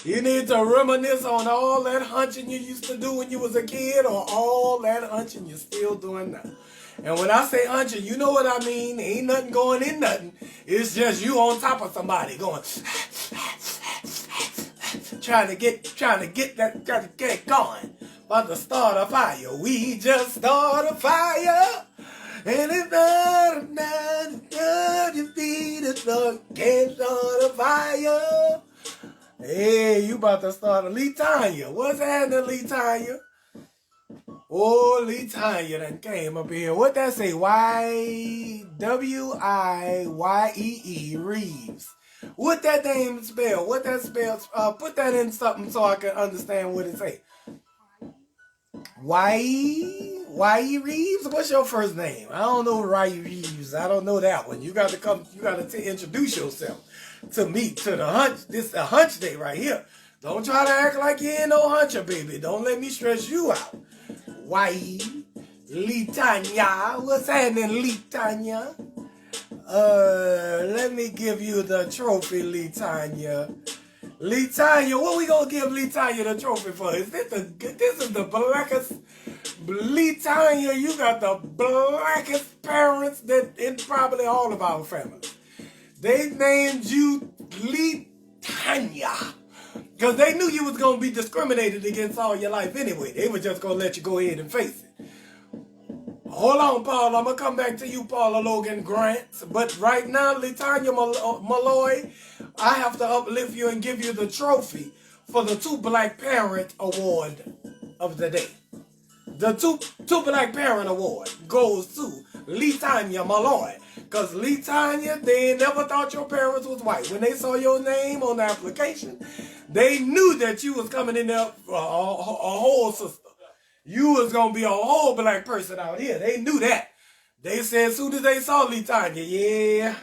You need to reminisce on all that hunching you used to do when you was a kid or all that hunching you're still doing now. And when I say hunching, you know what I mean. Ain't nothing going in nothing. It's just you on top of somebody going trying to get it going. About to start a fire. We just start a fire. And it's not your feet, it's can't start a fire. Hey, you about to start a Lee Tanya. What's happening, Lee Tanya? Oh, Lee Tanya done came up here. What that say? Wiyiee Reeves. What that name spell? What that spells? Put that in something so I can understand what it say. Wiyiee Reeves? What's your first name? I don't know Wiyiee Reeves. I don't know that one. You got to come. You got to introduce yourself to me, to the hunch. This is a hunch day right here. Don't try to act like you ain't no huncher, baby. Don't let me stress you out. Wiyiee, Lee Tanya. What's happening, Lee Tanya? Let me give you the trophy, Lee Tanya. Lee Tanya, what we gonna give Lee Tanya the trophy for? This is the blackest Lee Tanya. You got the blackest parents that in probably all of our families. They named you Lee Tanya because they knew you was gonna be discriminated against all your life anyway. They were just gonna let you go ahead and face it. Hold on, Paul. I'm gonna come back to you, Paula Logan Grant. But right now, Litanya Malloy, I have to uplift you and give you the trophy for the Two Black Parent Award of the day. The two Black Parent Award goes to Litanya Malloy. Because Litanya, they never thought your parents was white. When they saw your name on the application, they knew that you was coming in there for a whole sister. You was going to be a whole black person out here. They knew that. They said as soon as they saw Litanya, yeah.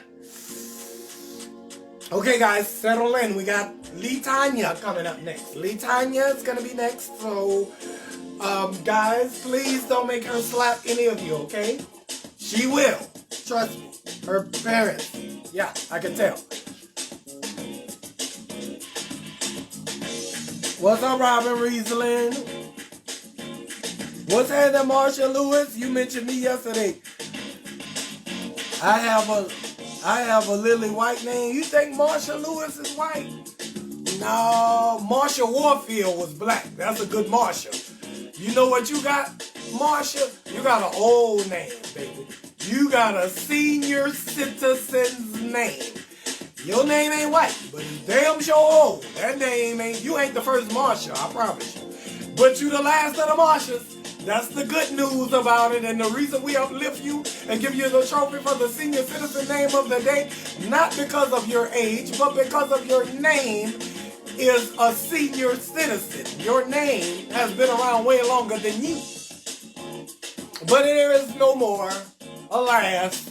Okay, guys, settle in. We got Litanya coming up next. Litanya is going to be next. So, guys, please don't make her slap any of you, okay? She will. Trust me. Her parents. Yeah, I can tell. What's up, Robin Riesling? What's happening, Marsha Lewis? You mentioned me yesterday. I have a Lily White name. You think Marsha Lewis is white? No, Marsha Warfield was black. That's a good Marsha. You know what you got, Marsha? You got an old name, baby. You got a senior citizen's name. Your name ain't white, but it's damn sure old. That name ain't, you ain't the first Marsha, I promise you. But you the last of the Marshas. That's the good news about it, and the reason we uplift you and give you the trophy for the senior citizen name of the day, not because of your age, but because of your name is a senior citizen. Your name has been around way longer than you. But there is no more, alas.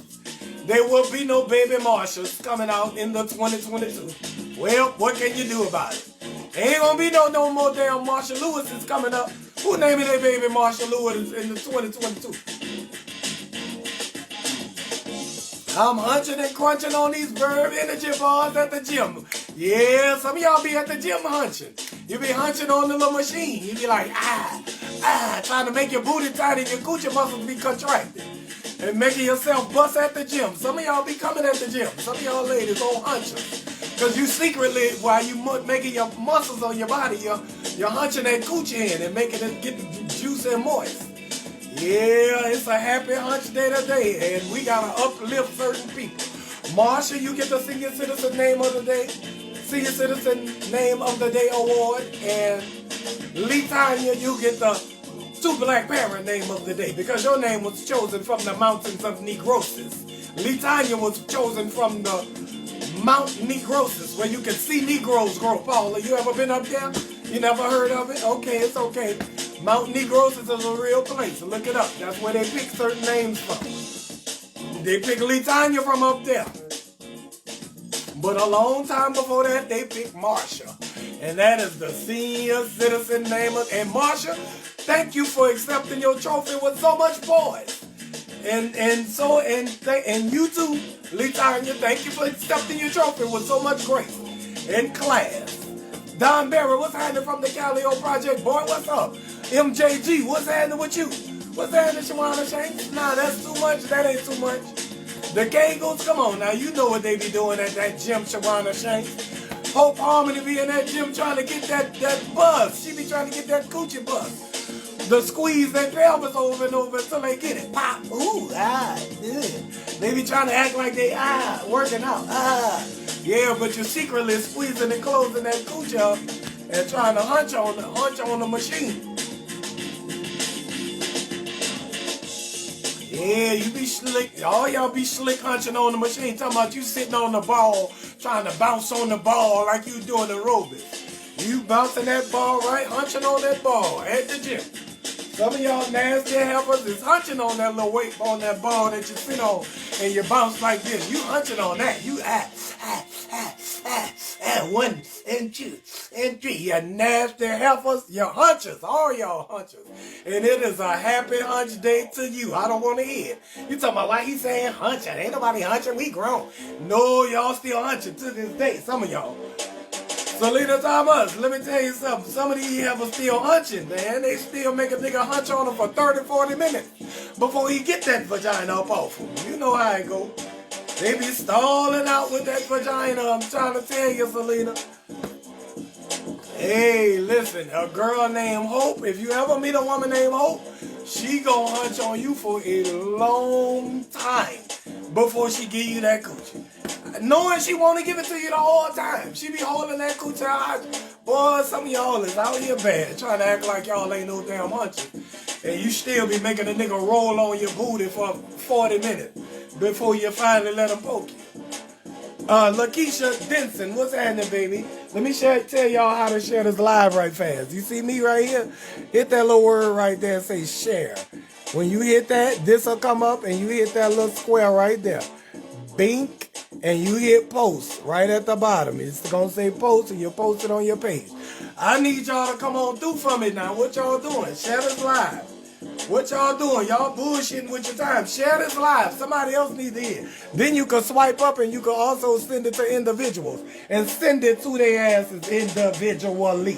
There will be no baby Marshals coming out in the 2022. Well, what can you do about it? There ain't gonna be no more damn Marsha Lewis's coming up. Who naming their baby Marsha Lewis in the 2022? I'm hunching and crunching on these verb energy bars at the gym. Yeah, some of y'all be at the gym hunching. You be hunching on the little machine. You be like, trying to make your booty tight and your coochie muscles be contracted. And making yourself bust at the gym. Some of y'all be coming at the gym. Some of y'all ladies old hunchers. Because you secretly, while you making your muscles on your body, you're hunching that coochie in and making it get juicy and moist. Yeah, it's a happy hunch day today, and we gotta uplift certain people. Marsha, you get the Senior Citizen Name of the Day, Senior Citizen Name of the Day Award, and Litanya, you get the Two Black Parent Name of the Day, because your name was chosen from the mountains of Negrosis. Litanya was chosen from the Mount Negrosis, where you can see Negroes grow. Paula, you ever been up there? You never heard of it? Okay, it's okay. Mount Negrosis is a real place. Look it up. That's where they pick certain names from. They pick Litanya from up there. But a long time before that, they picked Marsha. And that is the senior citizen name of... And Marsha, thank you for accepting your trophy with so much poise. And you too, Litanya, thank you for accepting your trophy with so much grace and class. Don Barry, what's happening from the Calio Project? Boy, what's up? MJG, what's happening with you? What's happening, Shawana Shanks? Nah, that's too much. That ain't too much. The Kegels, come on now. You know what they be doing at that gym, Shawana Shanks. Hope Harmony be in that gym trying to get that buzz. She be trying to get that coochie buzz. The squeeze that pelvis over and over until they get it. Pop. Ooh, yeah. They be trying to act like they working out. Yeah, but you're secretly squeezing and closing that coochie up and trying to hunch on the machine. Yeah, you be slick. All y'all be slick hunching on the machine. Talking about you sitting on the ball, trying to bounce on the ball like you doing aerobics. You bouncing that ball, right? Hunching on that ball at the gym. Some of y'all nasty helpers is hunching on that little weight on that ball that you sit on and you bounce like this. You hunching on that. You 1 and 2 and 3. You nasty helpers, you hunchers, all y'all hunchers. And it is a happy hunch day to you. I don't want to hear it. You talking about why he saying hunching? Ain't nobody hunching. We grown. No, y'all still hunching to this day. Some of y'all. Selena Thomas, let me tell you something. Some of these helpers still hunching, man. They still make a nigga hunch on them for 30, 40 minutes before he get that vagina up off him. You know how it go. They be stalling out with that vagina. I'm trying to tell you, Selena. Hey, listen, a girl named Hope, if you ever meet a woman named Hope, she gonna hunch on you for a long time before she give you that coochie. Knowing she want to give it to you the whole time. She be holding that coochie out. Boy, some of y'all is out here bad, trying to act like y'all ain't no damn hunchers. And you still be making a nigga roll on your booty for 40 minutes before you finally let him poke you. Lakeisha Denson, what's happening, baby? Let me tell y'all how to share this live right fast. You see me right here? Hit that little word right there and say share. When you hit that, this will come up and you hit that little square right there. Bink, and you hit post right at the bottom. It's going to say post and you post it on your page. I need y'all to come on through from it now. What y'all doing? Share this live. What y'all doing? Y'all bullshitting with your time. Share this live. Somebody else needs to hear. Then you can swipe up and you can also send it to individuals. And send it to their asses individually.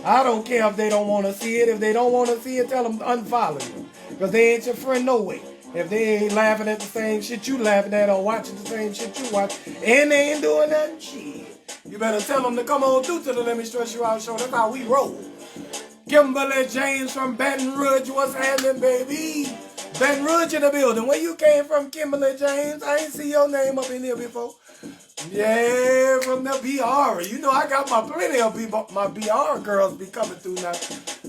I don't care if they don't want to see it. If they don't want to see it, tell them to unfollow you. Because they ain't your friend no way. If they ain't laughing at the same shit you laughing at or watching the same shit you watch, and they ain't doing nothing, shit. You better tell them to come on through to the Let Me Stress You Out show. That's how we roll. Kimberly James from Baton Rouge, what's happening, baby? Baton Rouge in the building. Where you came from, Kimberly James? I ain't see your name up in here before. Yeah, from the BR. You know I got plenty of people. My BR girls be coming through now.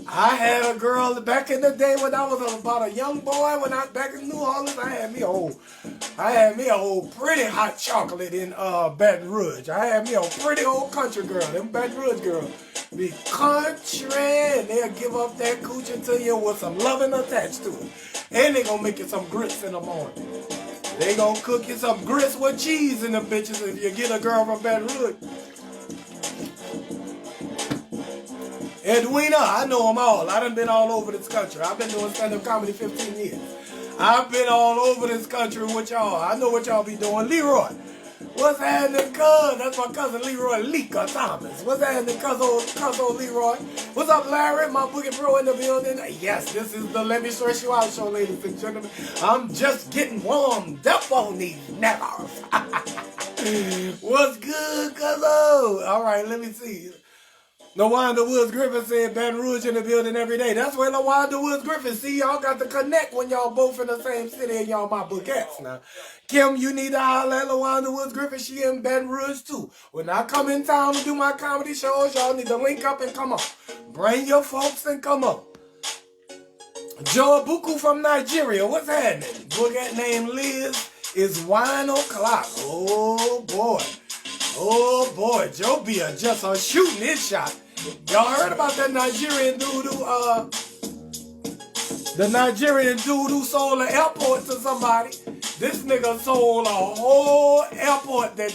I had a girl back in the day when I was about a young boy. When I back in New Orleans, I had me a old pretty hot chocolate in Baton Rouge. I had me a pretty old country girl. Them Baton Rouge girls be country, and they'll give up that coochie to you with some loving attached to it, and they gonna make you some grits in the morning. They gonna cook you some grits with cheese in the bitches if you get a girl from Baton Rouge. Edwina, I know them all. I done been all over this country. I've been doing stand-up comedy 15 years. I've been all over this country with y'all. I know what y'all be doing. Leroy, what's happening, cuz? That's my cousin Leroy Leaka Thomas. What's happening, cuz Leroy? What's up, Larry? My boogie bro in the building. Yes, this is the Let Me Stress You Out show, ladies and gentlemen. I'm just getting warmed up on these nevers. What's good, cuz? All right, let me see. LaWanda Woods Griffin said Baton Rouge in the building every day. That's where LaWanda Woods Griffin. See, y'all got to connect when y'all both in the same city and y'all my boogettes now. Kim, you need to holler at LaWanda Woods Griffin. She in Baton Rouge too. When I come in town to do my comedy shows, y'all need to link up and come on. Bring your folks and come on. Joe Abuku from Nigeria. What's happening? Boogette named Liz is wine o'clock. Oh boy. Oh boy, Joe be just shooting his shot. Y'all heard about that Nigerian dude who sold an airport to somebody? This nigga sold a whole airport that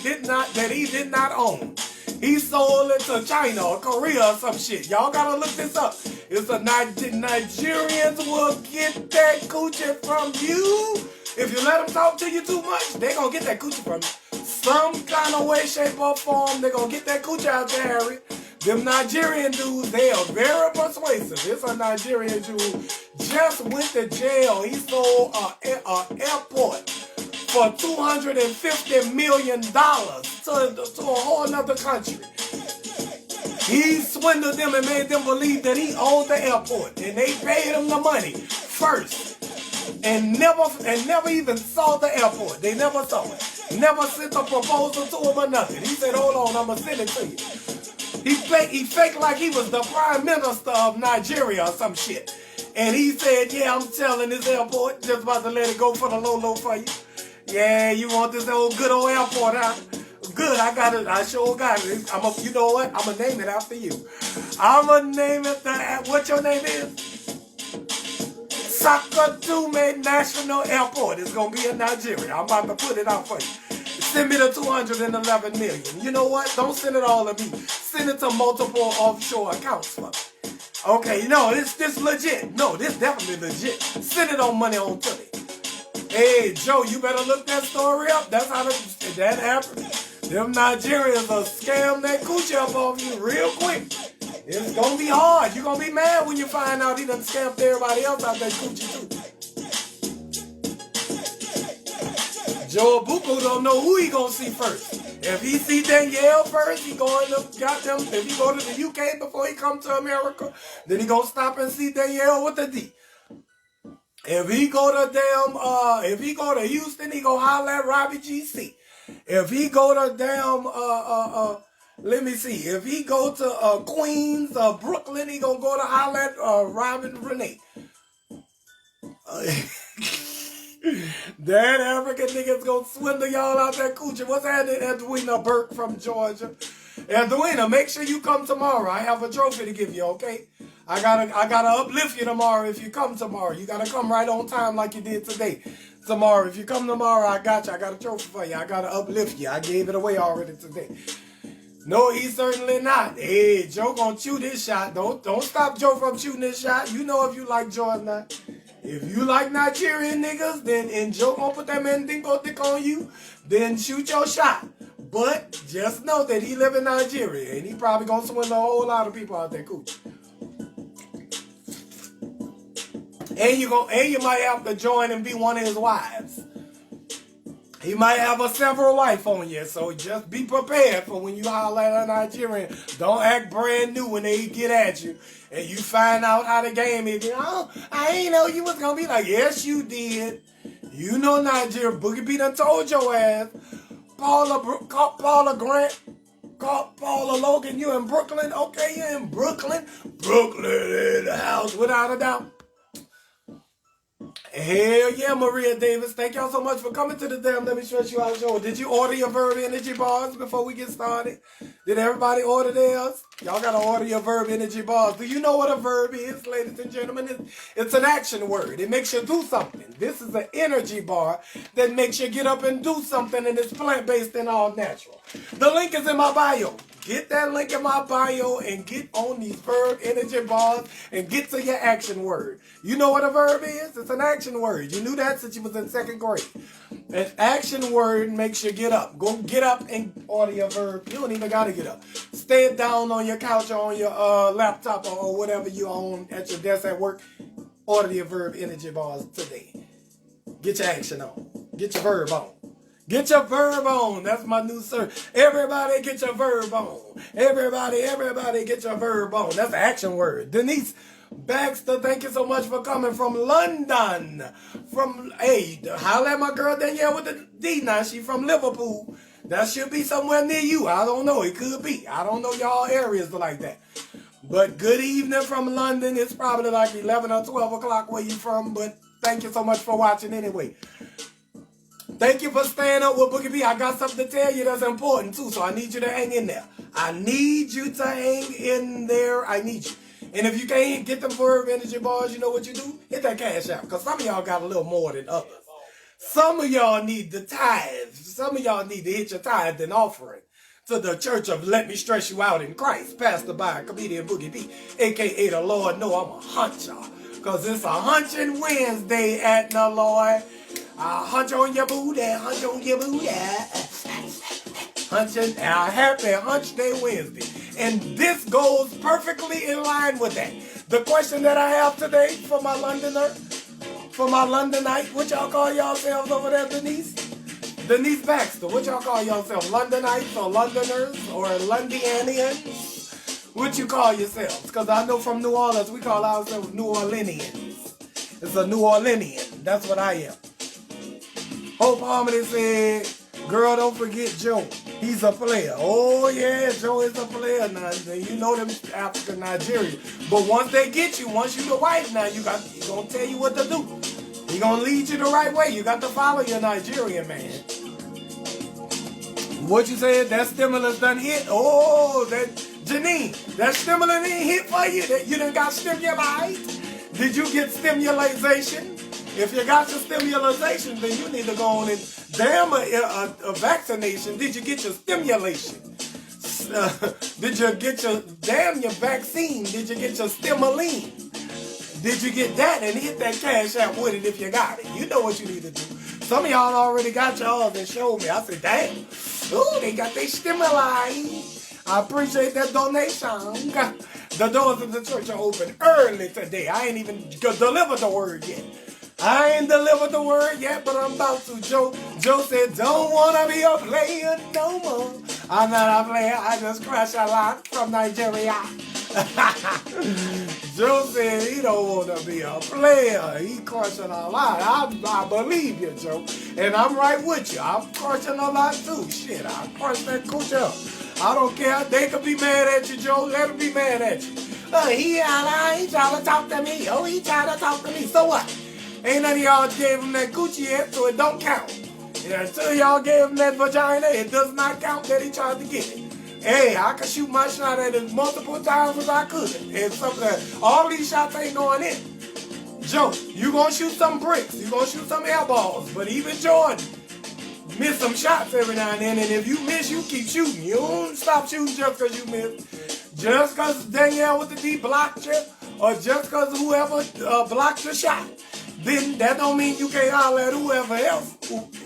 he did not own. He sold it to China or Korea or some shit. Y'all gotta look this up. It's a Nigerians will get that coochie from you. If you let them talk to you too much, they gonna get that coochie from you. Some kind of way, shape, or form, they gonna get that coochie out there, Harry. Them Nigerian dudes, they are very persuasive. It's a Nigerian dude just went to jail. He sold an airport for $250 million to a whole other country. He swindled them and made them believe that he owned the airport, and they paid him the money first, and never even saw the airport. They never saw it. Never sent a proposal to him or nothing. He said, "Hold on, I'm gonna send it to you." He faked like he was the prime minister of Nigeria or some shit, and he said, "Yeah, I'm selling this airport. Just about to let it go for the low for you. Yeah, you want this old good old airport, huh? Good, I got it. I sure got it. You know what? I'm gonna name it after you. I'm gonna name it what your name is? Sakatume National Airport. It's gonna be in Nigeria. I'm about to put it out for you. Send me the 211 million. You know what? Don't send it all to me. Send it to multiple offshore accounts for me. Okay, no, this legit. No, this definitely legit. Send it on money on to me. Hey, Joe, you better look that story up. That's how that happened. Them Nigerians will scam that coochie up off you real quick. It's gonna be hard. You're gonna be mad when you find out he done scammed everybody else out that coochie too. Joe Abuko don't know who he gonna see first. If he see Danielle first, he going to goddamn. If he go to the UK before he come to America, then he gonna stop and see Danielle with the D. If he go to Houston, he gonna holler at Robbie GC. If he go to let me see. If he go to Queens or Brooklyn, he gonna go to holler at Robin Renee. That African nigga's gonna swindle y'all out that coochie. What's happening, Edwina Burke from Georgia? Edwina, make sure you come tomorrow. I have a trophy to give you, okay? I gotta uplift you tomorrow if you come tomorrow. You gotta come right on time like you did today. Tomorrow, if you come tomorrow, I got you. I got a trophy for you. I gotta uplift you. I gave it away already today. No, he's certainly not. Hey, Joe gonna shoot his shot. Don't stop Joe from shooting his shot. You know if you like Joe or not. If you like Nigerian niggas, then and Joe gonna put that man dick on you, then shoot your shot. But just know that he live in Nigeria and he probably gonna swindle a whole lot of people out there coochie. And you might have to join and be one of his wives. He might have a several wife on you, so just be prepared for when you holler at a Nigerian. Don't act brand new when they get at you and you find out how the game is. Oh, I ain't know you was gonna be like, yes, you did. You know Nigeria. Boogie B done told your ass. Paula Grant, Paula Logan, you in Brooklyn? Okay, you in Brooklyn? Brooklyn in the house, without a doubt. Hell yeah, Maria Davis. Thank y'all so much for coming to the damn Let Me Stress You Out show. Did you order your Verb Energy bars before we get started? Did everybody order theirs? Y'all got to order your Verb Energy bars. Do you know what a verb is, ladies and gentlemen? It's an action word. It makes you do something. This is an energy bar that makes you get up and do something, and it's plant-based and all natural. The link is in my bio. Get that link in my bio and get on these Verb Energy bars and get to your action word. You know what a verb is? It's an action word. You knew that since you was in second grade. An action word makes you get up. Go get up and order your verb. You don't even got to get up. Stay down on your couch or on your laptop or whatever you own at your desk at work. Order your Verb Energy bars today. Get your action on. Get your verb on. Get your verb on. That's my new sir. Everybody get your verb on. Everybody get your verb on. That's the action word. Denise Baxter, thank you so much for coming from London. Holla at my girl Danielle with the D now. She from Liverpool. That should be somewhere near you. I don't know. It could be. I don't know y'all areas like that. But good evening from London. It's probably like 11 or 12 o'clock where you from. But thank you so much for watching anyway. Thank you for staying up with Boogie B. I got something to tell you that's important too, so I need you to hang in there. I need you to hang in there. I need you. And if you can't get them Verb Energy bars, you know what you do? Hit that cash out, because some of y'all got a little more than others. Some of y'all need the tithes. Some of y'all need to hit your tithe and offering to the Church of Let Me Stress You Out in Christ, pastored by Comedian Boogie B, a.k.a. the Lord know I'm a huncher, because it's a hunching Wednesday at the Lord. Hunch on your booty, hunch on your booty. Hunching, happy Hunch Day Wednesday. And this goes perfectly in line with that. The question that I have today for my Londoner, for my Londonite, what y'all call yourselves over there, Denise? Denise Baxter, what y'all call yourselves? Londonites or Londoners or Londonians? What you call yourselves? Because I know from New Orleans, we call ourselves New Orleanians. It's a New Orleanian. That's what I am. Hope Harmony said, girl, don't forget Joe. He's a player. Oh, yeah, Joe is a player now. You know them African Nigerians. But once they get you, once you the wife now, he going to tell you what to do. He going to lead you the right way. You got to follow your Nigerian man. What you said, that stimulus done hit? Oh, that Janine, that stimulus ain't hit for you. That you done got stimulized. Did you get stimulation? If you got your stimulation, then you need to go on and damn a vaccination. Did you get your stimulation? Did you get your vaccine? Did you get your stimuline? Did you get that and hit that cash app with it if you got it? You know what you need to do. Some of y'all already got y'all and showed me. I said, damn. Ooh, they got their stimuli. I appreciate that donation. The doors of the church are open early today. I ain't even delivered the word yet. I ain't delivered the word yet, but I'm about to. Joe said, don't want to be a player no more. I'm not a player. I just crash a lot from Nigeria. Joe said he don't want to be a player. He crushing a lot. I believe you, Joe. And I'm right with you. I'm crushing a lot too. Shit, I crush that coach up. I don't care. They could be mad at you, Joe. Let them be mad at you. He trying to talk to me. Oh, he trying to talk to me. So what? Ain't none of y'all gave him that Gucci yet, so it don't count. Yeah, until y'all gave him that vagina, it does not count that he tried to get it. Hey, I could shoot my shot at it multiple times as I could. And all these shots ain't going in. Joe, you gonna shoot some bricks. You gonna shoot some air balls. But even Jordan miss some shots every now and then. And if you miss, you keep shooting. You don't stop shooting just because you miss. Just because Danielle with the D blocked you, or just because whoever blocked your shot, then that don't mean you can't holler at whoever else,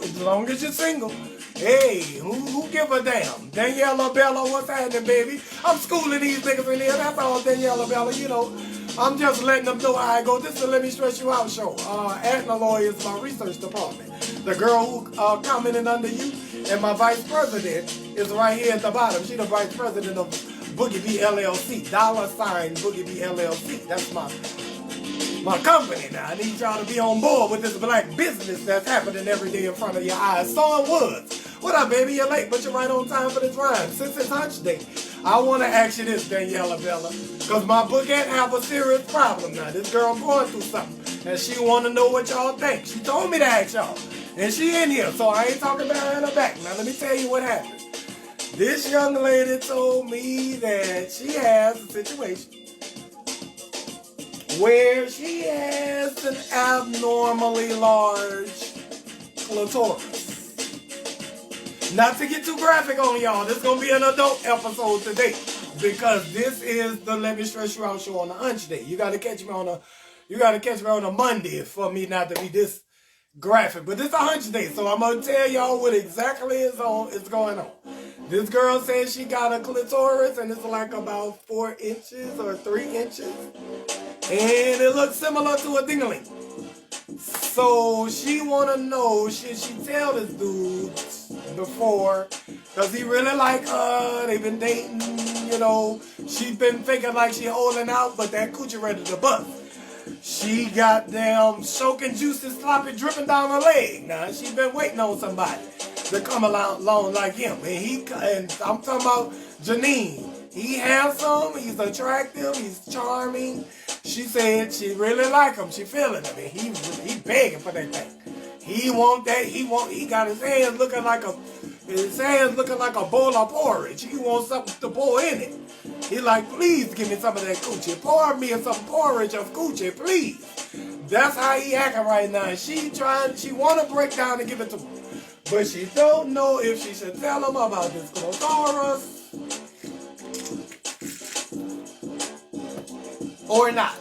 as long as you're single. Hey, who give a damn? Daniela Bella, what's happening, baby? I'm schooling these niggas in here. That's all, Daniela Bella, you know. I'm just letting them know how I go. This is a Let Me Stress You Out show. Aetna Lawyer is my research department. The girl who commented under you, and my vice president is right here at the bottom. She's the vice president of Boogie B LLC. $ Boogie B LLC. That's my company now. I need y'all to be on board with this black business that's happening every day in front of your eyes. Sawing Woods. What up, baby? You're late, but you're right on time for this rhyme. Since it's Hunch Day, I want to ask you this, Daniela Bella, because my bookette have a serious problem now. This girl going through something, and she want to know what y'all think. She told me to ask y'all, and she in here, so I ain't talking behind her back. Now, let me tell you what happened. This young lady told me that she has a situation where she has an abnormally large clitoris. Not to get too graphic on y'all, this is going to be an adult episode today, because this is the Let Me Stress You Out show on the Hunch Day. You got to catch me on a Monday for me not to be this graphic, but this is a Hunch Day, so I'm going to tell y'all what exactly is going on. This girl says she got a clitoris, and it's like about 4 inches or 3 inches. And it looks similar to a dingling. So she want to know, should she tell this dude before? Because he really like her. They've been dating, you know. She's been thinking like she holding out, but that coochie ready to bust. She got them soaking juices, sloppy, dripping down her leg. Now, she been waiting on somebody to come along like him. And I'm talking about Janine. He handsome, he's attractive, he's charming. She said she really like him, she feeling him. And he begging for that thing. He want that, he got his hands looking like a bowl of porridge. He wants something to pour in it. He like, please give me some of that coochie. Pour me some porridge of coochie, please. That's how he acting right now. She want to break down and give it to him. But she don't know if she should tell him about this clitoris or not.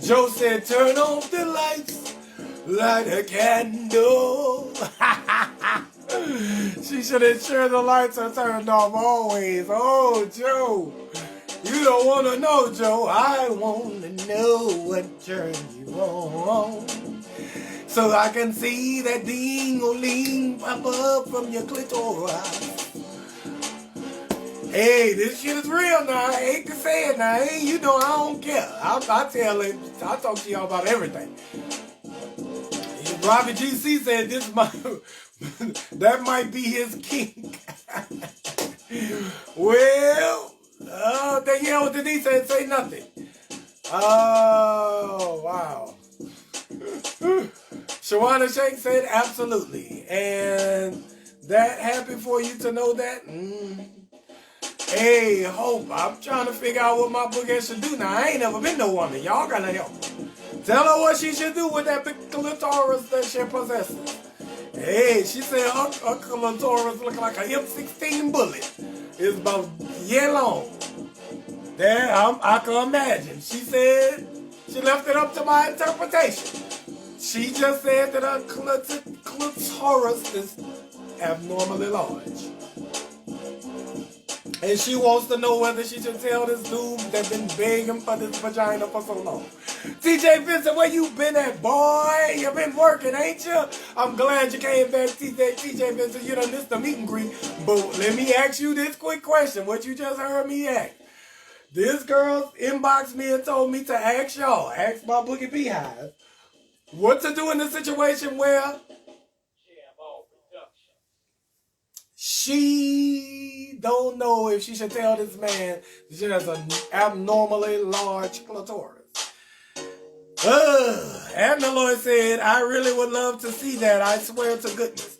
Joe said, turn off the lights, light a candle. She should ensure the lights are turned off always. Oh, Joe. You don't want to know, Joe. I want to know what turns you on. So I can see that ding-o-ling pop up from your clitoris. Hey, this shit is real now. I hate to say it now. Hey, you know I don't care. I tell it. I talk to y'all about everything. Robbie GC said this might that might be his kink. Well, Danielle Denise said say nothing. Oh wow. Shawana Shank said absolutely, and that happy for you to know that. Hey, Hope, I'm trying to figure out what my book should do now. I ain't never been no woman. Y'all gotta help me. Tell her what she should do with that big clitoris that she possesses. Hey, she said her clitoris look like an M16 bullet. It's about year long. There, I can imagine. She said she left it up to my interpretation. She just said that her clitoris is abnormally large. And she wants to know whether she should tell this dude that's been begging for this vagina for so long. TJ Vincent, where you been at, boy? You been working, ain't you? I'm glad you came back, TJ Vincent. You done missed the meet and greet. But let me ask you this quick question. What you just heard me ask. This girl inboxed me and told me to ask y'all, ask my Boogie Beehive, what to do in a situation where she don't know if she should tell this man she has an abnormally large clitoris. Abner Lloyd said, I really would love to see that. I swear to goodness.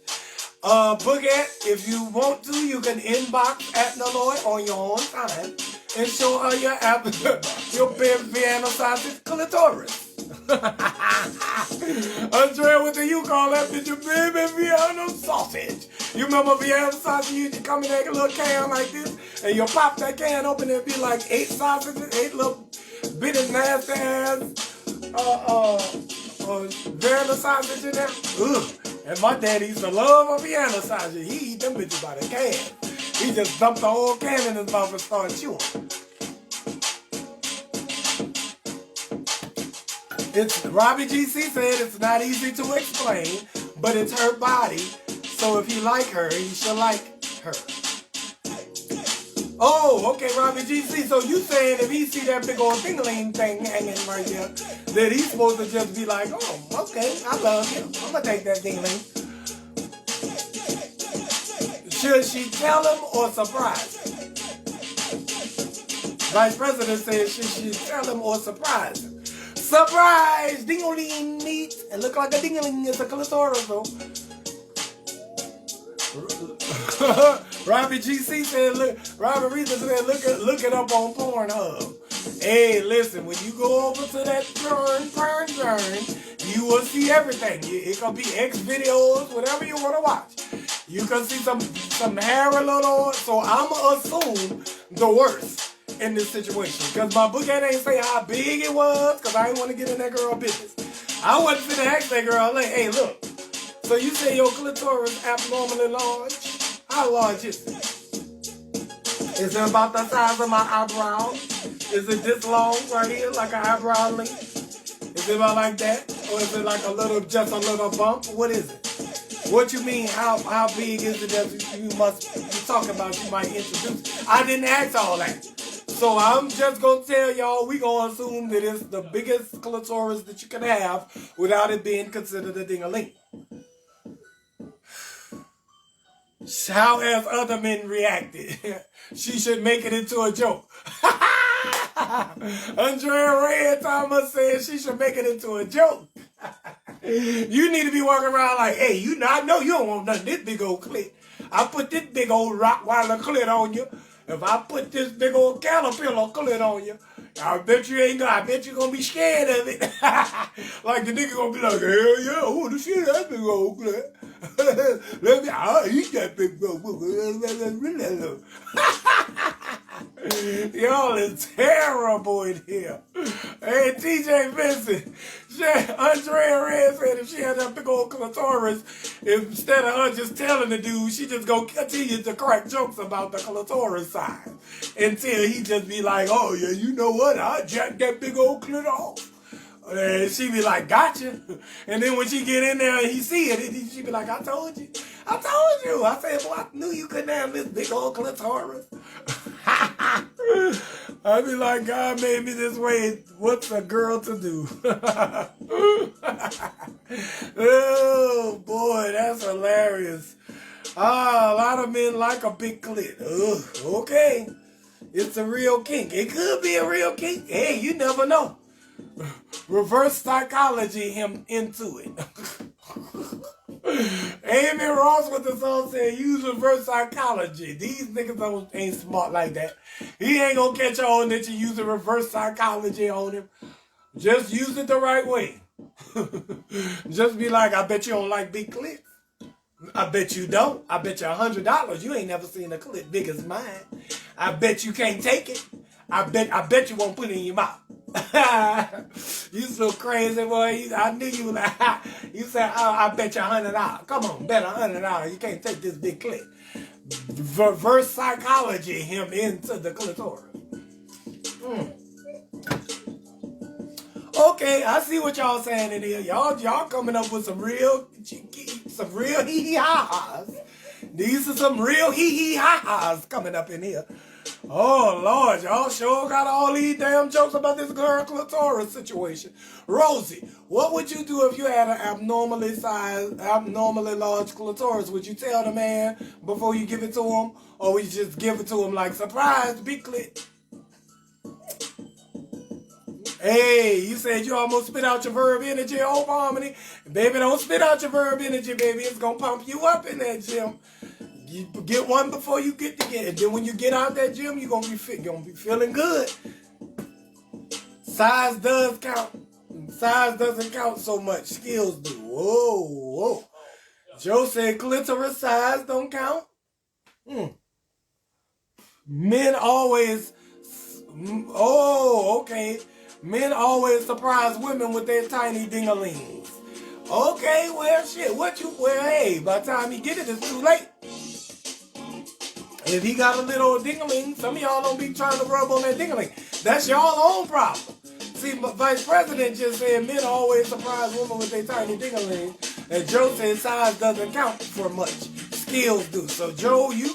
Boogette, if you want to, you can inbox Abner Lloyd on your own time and show her your piano sausage clitoris. Andrea, what do you call that bitch? Your baby piano sausage. You remember piano sausage? You used to come in that little can like this, and you pop that can open, and it'd be like 8 sausages, 8 little bitty nasty ass piano sausage in there. Ugh. And my daddy used to love a piano sausage. He eat them bitches by the can. He just dumped the whole can in his mouth and started chewing. It's Robbie GC said it's not easy to explain, but it's her body. So if he like her, he should like her. Oh, okay, Robbie GC. So you saying if he see that big old ding-a-ling thing hanging right there, that he's supposed to just be like, oh, okay, I love you. I'm gonna take that ding-a-ling. Should she tell him or surprise him? Vice President says should she tell him or surprise him? Surprise! Ding-a-ling meat. It look like a ding-a-ling. It's a clitoris, though. Robbie GC said, look, Robert Reason said, look it up on Pornhub. Hey, listen, when you go over to that turn, you will see everything. It can be X videos, whatever you want to watch. You can see some hairy little, so I'm going to assume the worst in this situation. Because my book ain't say how big it was, because I ain't want to get in that girl business. I wasn't finna ask that girl, like, hey, look, so you say your clitoris abnormally large? How large is it? Is it about the size of my eyebrow? Is it this long right here, like an eyebrow length? Is it about like that? Or is it like just a little bump? What is it? What you mean, how big is it that you talking about you might introduce? I didn't ask all that. So I'm just going to tell y'all, we going to assume that it's the biggest clitoris that you can have without it being considered a ding-a-ling. How have other men reacted? She should make it into a joke. Andrea Red Thomas said she should make it into a joke. You need to be walking around like, hey, I know you don't want nothing this big old clit. I put this big old Rottweiler clit on you. If I put this big old caterpillar clit on you, I bet you gonna be scared of it. Like the nigga gonna be like, hell yeah, I wanna see that big old clit. I'll eat that big old Y'all is terrible in here. Hey, TJ Vincent, Andrea Red said if she had that big old clitoris, instead of her just telling the dude, she just go continue to crack jokes about the clitoris size until he just be like, oh yeah, you know what? I jacked that big old clit off. And she be like, gotcha. And then when she get in there and he see it, she be like, I told you. I told you. I said, boy, I knew you couldn't have this big old clitoris. I be like, God made me this way. What's a girl to do? Oh, boy, that's hilarious. A lot of men like a big clit. Okay. It's a real kink. It could be a real kink. Hey, you never know. Reverse psychology him into it. Amy Ross with the song said, use reverse psychology. These niggas ain't smart like that. He ain't gonna catch on that you use reverse psychology on him. Just use it the right way. Just be like, I bet you don't like big clits. I bet you don't. I bet you $100 you ain't never seen a clit big as mine. I bet you can't take it. I bet you won't put it in your mouth. You so crazy, boy. I knew you like, you said, oh, I bet you $100. Come on, bet $100. You can't take this big clit. Reverse psychology him into the clitoris. Okay, I see what y'all saying in here. Y'all coming up with some real hee-hee-ha-has. These are some real hee-hee-ha-has coming up in here. Oh, Lord, y'all sure got all these damn jokes about this girl clitoris situation. Rosie, what would you do if you had an abnormally large clitoris? Would you tell the man before you give it to him? Or would you just give it to him like, surprise, big clit? Hey, you said you almost spit out your verb energy, Hope Harmony. Baby, don't spit out your verb energy, baby. It's going to pump you up in that gym. You get one before you get to get it. Then when you get out that gym, you're gonna be feeling good. Size does count. Size doesn't count so much. Skills do. Whoa. Joe said clitoris size don't count. Men always. Oh, okay. Men always surprise women with their tiny ding-a-lings. Okay, well, shit. Hey, by the time you get it, it's too late. If he got a little ding-a-ling, some of y'all don't be trying to rub on that ding-a-ling. That's y'all own problem. See, Vice President just said men always surprise women with their tiny ding-a-ling. And Joe said size doesn't count for much. Skills do. So, Joe, you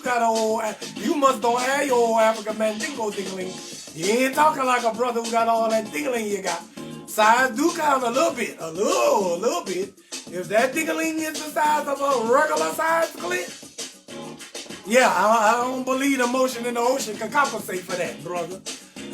must don't have your old African Mandingo ding-a-ling. You ain't talking like a brother who got all that ding-a-ling you got. Size do count a little bit. A little bit. If that ding-a-ling is the size of a regular size clit, yeah, I don't believe the motion in the ocean can compensate for that, brother.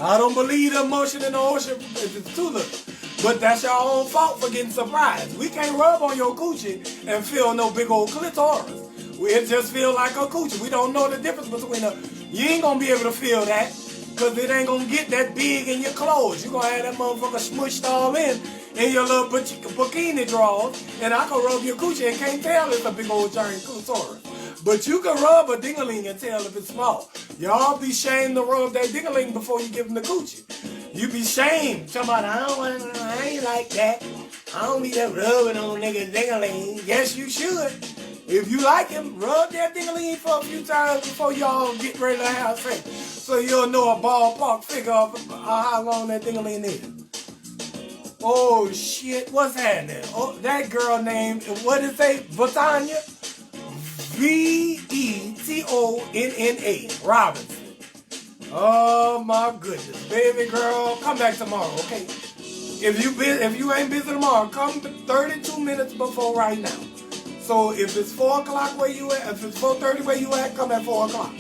I don't believe the motion in the ocean is too little. But that's your own fault for getting surprised. We can't rub on your coochie and feel no big old clitoris. It just feel like a coochie. We don't know the difference between them. You ain't going to be able to feel that because it ain't going to get that big in your clothes. You're going to have that motherfucker smushed all in your little bikini drawers. And I can rub your coochie and can't tell it's a big old giant clitoris. But you can rub a ding-a-ling and tell if it's small. Y'all be shamed to rub that ding-a-ling before you give him the coochie. You be shamed. Somebody, I ain't like that. I don't be that rubbing on niggas ding-a-ling. Yes, you should. If you like him, rub that ding-a-ling for a few times before y'all get ready to have sex. So you'll know a ballpark figure of how long that ding-a-ling is. Oh, shit. What's happening? Oh, that girl named, what did it say? Vatanya? Vetonna Robinson. Oh my goodness, baby girl, come back tomorrow, okay? If you ain't busy tomorrow, come 32 minutes before right now. So if it's 4 o'clock where you at, if it's 4:30 where you at, come at 4 o'clock.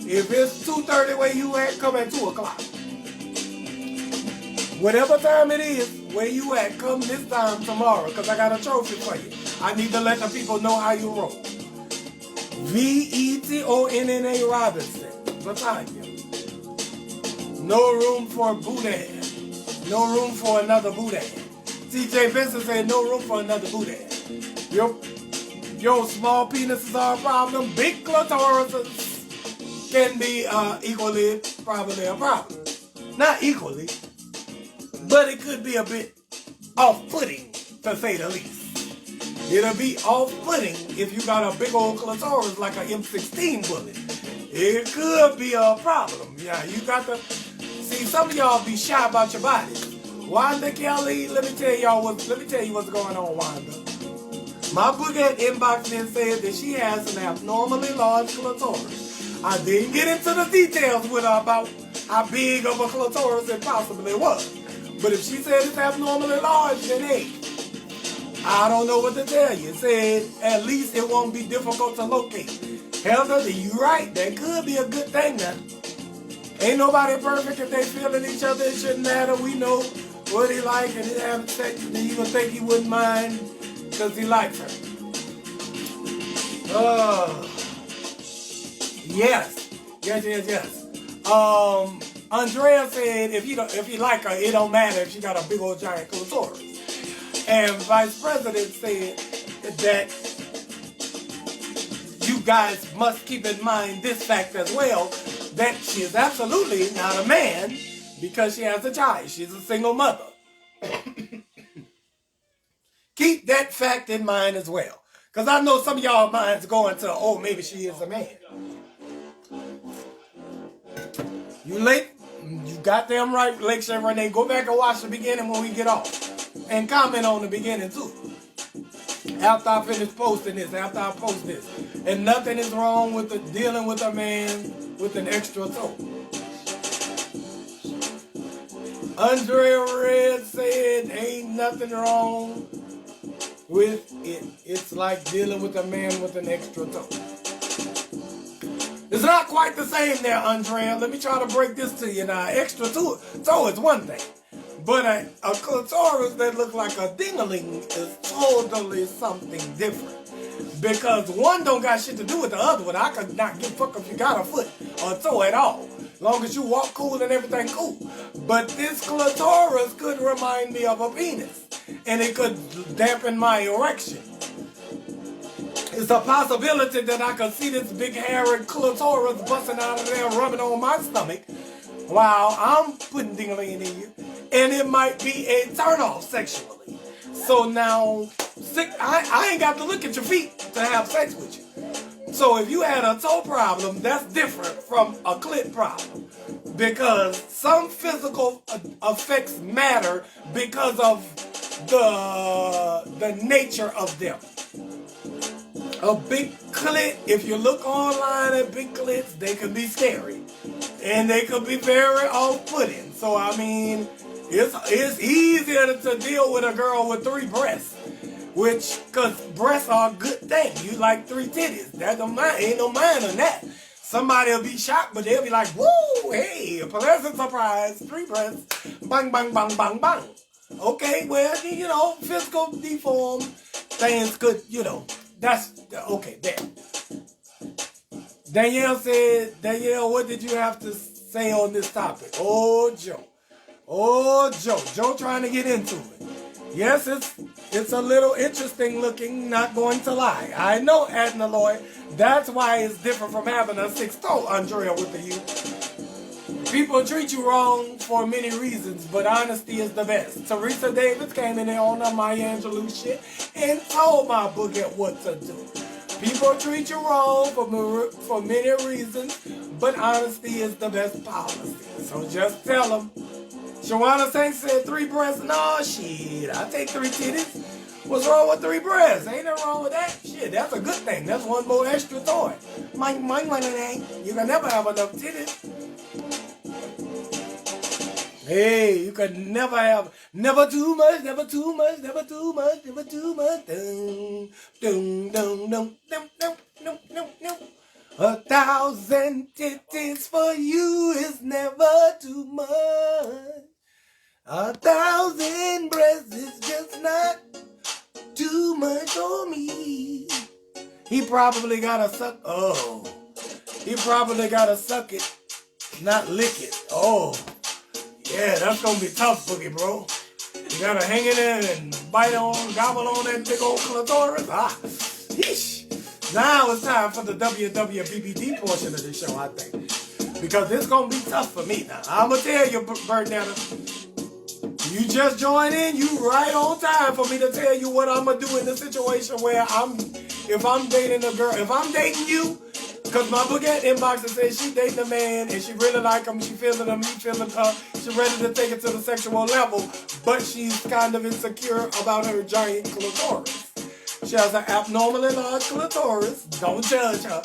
If it's 2:30 where you at, come at 2 o'clock. Whatever time it is where you at, come this time tomorrow, because I got a trophy for you. I need to let the people know how you roll. Vetonna Robinson. Latanya. No room for boudin. No room for another boudin. TJ Vincent said no room for another boudin. Your small penises are a problem. Big clitorises. can be equally probably a problem. Not equally, but it could be a bit off-putting, to say the least. It'll be off-putting if you got a big old clitoris like an M16 bullet. It could be a problem. Yeah, you got to see. Some of y'all be shy about your bodies. Wanda Kelly, let me tell you what's going on, Wanda. My boogette inboxed me and said that she has an abnormally large clitoris. I didn't get into the details with her about how big of a clitoris it possibly was. But if she said it's abnormally large, then hey, I don't know what to tell you. It said at least it won't be difficult to locate. Heather, you're right. That could be a good thing now. Ain't nobody perfect. If they feeling each other, it shouldn't matter. We know what he like, and he having sex, and he would think he wouldn't mind because he likes her. Yes. Andrea said if you like her, it don't matter if she got a big old giant clitoris. And Vice President said that you guys must keep in mind this fact as well, that she is absolutely not a man because she has a child. She's a single mother. Keep that fact in mind as well. Because I know some of y'all minds going to, oh, maybe she is a man. You late? You goddamn right, Lake Renee. Go back and watch the beginning when we get off. And comment on the beginning too. After I finish posting this, after I post this. And nothing is wrong with dealing with a man with an extra toe. Andrea Red said, ain't nothing wrong with it. It's like dealing with a man with an extra toe. It's not quite the same there, Andrea. Let me try to break this to you now. Extra toe is one thing. But a clitoris that looks like a ding-a-ling is totally something different. Because one don't got shit to do with the other one. I could not give a fuck if you got a foot or a toe at all. As long as you walk cool and everything cool. But this clitoris could remind me of a penis. And it could dampen my erection. It's a possibility that I could see this big hairy clitoris busting out of there rubbing on my stomach while I'm putting ding-a-ling in you. And it might be a turn-off sexually. So now, I ain't got to look at your feet to have sex with you. So if you had a toe problem, that's different from a clit problem. Because some physical effects matter because of the nature of them. A big clit, if you look online at big clits, they can be scary. And they could be very off-putting. So, I mean, it's easier to deal with a girl with 3 breasts. Because breasts are a good thing. You like 3 titties. That ain't no mind on that. Somebody will be shocked, but they'll be like, woo, hey, a pleasant surprise. 3 breasts. Bang, bang, bang, bang, bang. Okay, well, you know, physical deform things could, you know. That's, okay, there. Danielle said, Danielle, what did you have to say on this topic? Oh, Joe. Joe trying to get into it. Yes, it's a little interesting looking, not going to lie. I know, Adna Lloyd. That's why it's different from having a 6 toe, Andrea, with the U. People treat you wrong for many reasons, but honesty is the best. Teresa Davis came in there on her Maya Angelou shit and told my boogette what to do. People treat you wrong for many reasons, but honesty is the best policy. So just tell them. Shawana Saint said 3 breasts. No, shit. I take 3 titties. What's wrong with 3 breasts? Ain't nothing wrong with that. Shit, that's a good thing. That's one more extra toy. Mine, you can never have enough titties. Hey, you could never have, never too much, never too much, never too much, never too much. Dum, dum, dum, dum, dum, dum, dum, dum, dum. 1,000 titties for you is never too much. 1,000 breasts is just not too much for me. He probably gotta suck. Oh, he probably gotta suck it, not lick it. Oh. Yeah, that's gonna be tough, Boogie, bro. You gotta hang in there and bite on, gobble on that big old clitoris. Yeesh. Now it's time for the WWBBD portion of the show, I think. because it's going to be tough for me now. I'm going to tell you, Bernetta, you just join in, you right on time for me to tell you what I'm going to do in the situation where if I'm dating a girl, if I'm dating you, because my bookette inbox says she dating a man and she really like him, she feeling him, he feeling her, she ready to take it to the sexual level, but she's kind of insecure about her giant clitoris. She has an abnormally large clitoris, don't judge her,